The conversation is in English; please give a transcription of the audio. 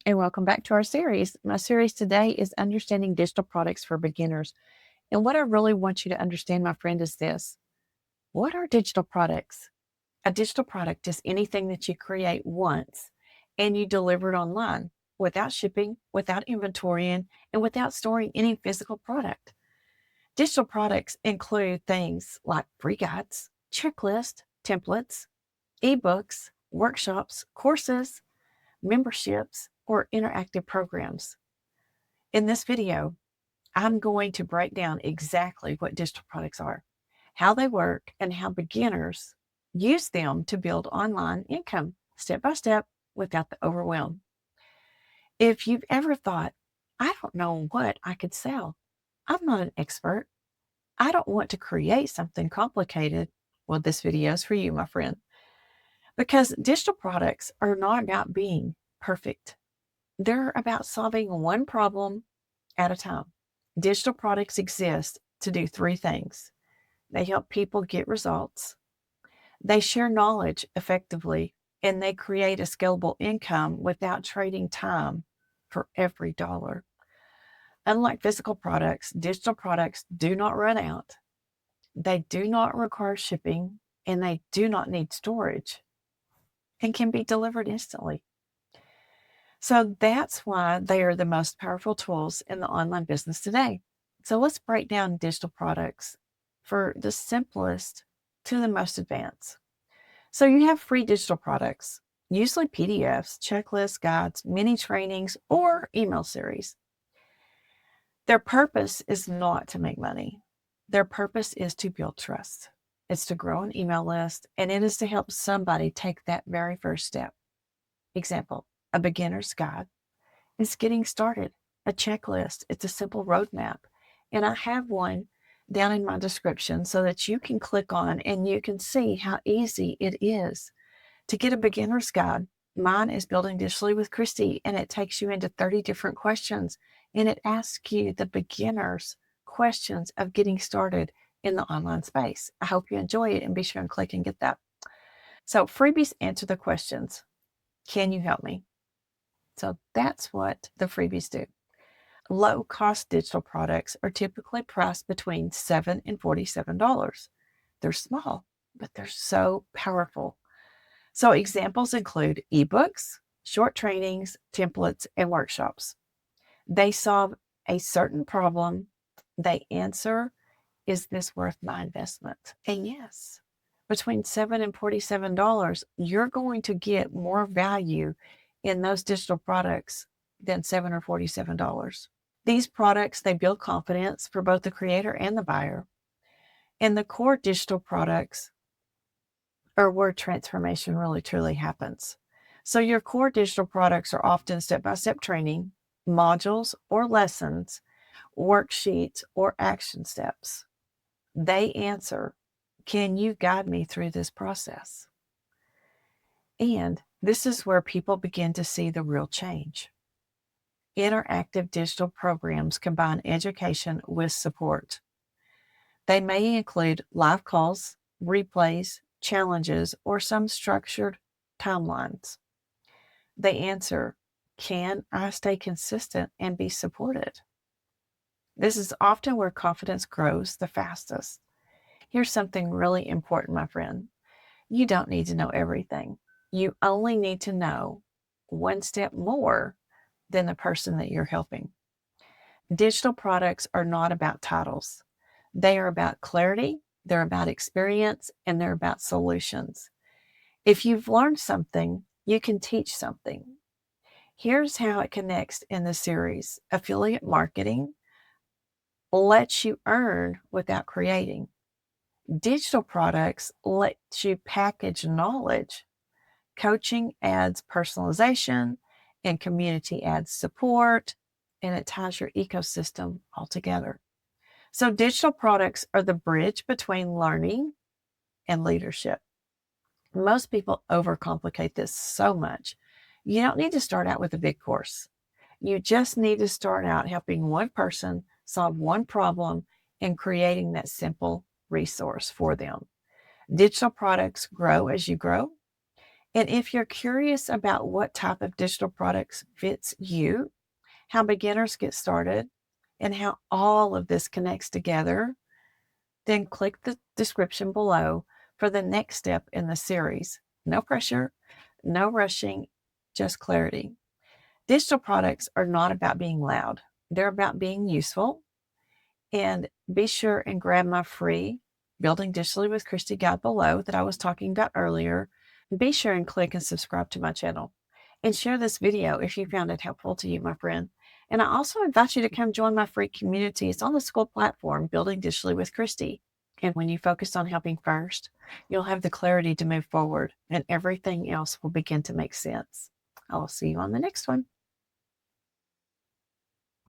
And welcome back to our series. My series today is Understanding Digital Products for Beginners. And what I really want you to understand, my friend, is this. What are digital products? A digital product is anything that you create once and you deliver it online without shipping, without inventorying, and without storing any physical product. Digital products include things like free guides, checklists, templates, ebooks, workshops, courses, memberships, or interactive programs. In this video, I'm going to break down exactly what digital products are, how they work, and how beginners use them to build online income step by step without the overwhelm. If you've ever thought, I don't know what I could sell, I'm not an expert, I don't want to create something complicated, well, this video is for you, my friend, because digital products are not about being perfect. They're about solving one problem at a time. Digital products exist to do three things. They help people get results, they share knowledge effectively, and they create a scalable income without trading time for every dollar. Unlike physical products, digital products do not run out, they do not require shipping, and they do not need storage and can be delivered instantly. So that's why they are the most powerful tools in the online business today. So let's break down digital products for the simplest to the most advanced. So you have free digital products, usually PDFs, checklists, guides, mini trainings, or email series. Their purpose is not to make money. Their purpose is to build trust. It's to grow an email list, and it is to help somebody take that very first step. Example, a beginner's guide. It's getting started. A checklist. It's a simple roadmap. And I have one down in my description so that you can click on and you can see how easy it is to get a beginner's guide. Mine is Building Digitally with Christy, and it takes you into 30 different questions, and it asks you the beginner's questions of getting started in the online space. I hope you enjoy it, and be sure and click and get that. So freebies answer the questions. Can you help me? So that's what the freebies do. Low-cost digital products are typically priced between $7 and $47. They're small, but they're so powerful. So examples include ebooks, short trainings, templates, and workshops. They solve a certain problem. They answer, is this worth my investment? And yes, between $7 and $47, you're going to get more value in those digital products than $7 or $47. These products, they build confidence for both the creator and the buyer. And the core digital products are where transformation really truly happens. So your core digital products are often step-by-step training, modules or lessons, worksheets or action steps. They answer, can you guide me through this process? And this is where people begin to see the real change. Interactive digital programs combine education with support. They may include live calls, replays, challenges, or some structured timelines. They answer, can I stay consistent and be supported? This is often where confidence grows the fastest. Here's something really important, my friend. You don't need to know everything. You only need to know one step more than the person that you're helping. Digital products are not about titles. They are about clarity, they're about experience, and they're about solutions. If you've learned something, you can teach something. Here's how it connects in the series. Affiliate marketing lets you earn without creating. Digital products let you package knowledge. Coaching adds personalization, and community adds support, and it ties your ecosystem all together. So digital products are the bridge between learning and leadership. Most people overcomplicate this so much. You don't need to start out with a big course. You just need to start out helping one person solve one problem and creating that simple resource for them. Digital products grow as you grow, And if you're curious about what type of digital products fits you, how beginners get started, and how all of this connects together, then click the description below for the next step in the series. No pressure, no rushing, just clarity. Digital products are not about being loud. They're about being useful. And be sure and grab my free Building Digitally with Christy guide below that I was talking about earlier. Be sure and click and subscribe to my channel. And share this video if you found it helpful to you, my friend. And I also invite you to come join my free community. It's on the school platform, Building Digitally with Christy. And when you focus on helping first, you'll have the clarity to move forward and everything else will begin to make sense. I'll see you on the next one.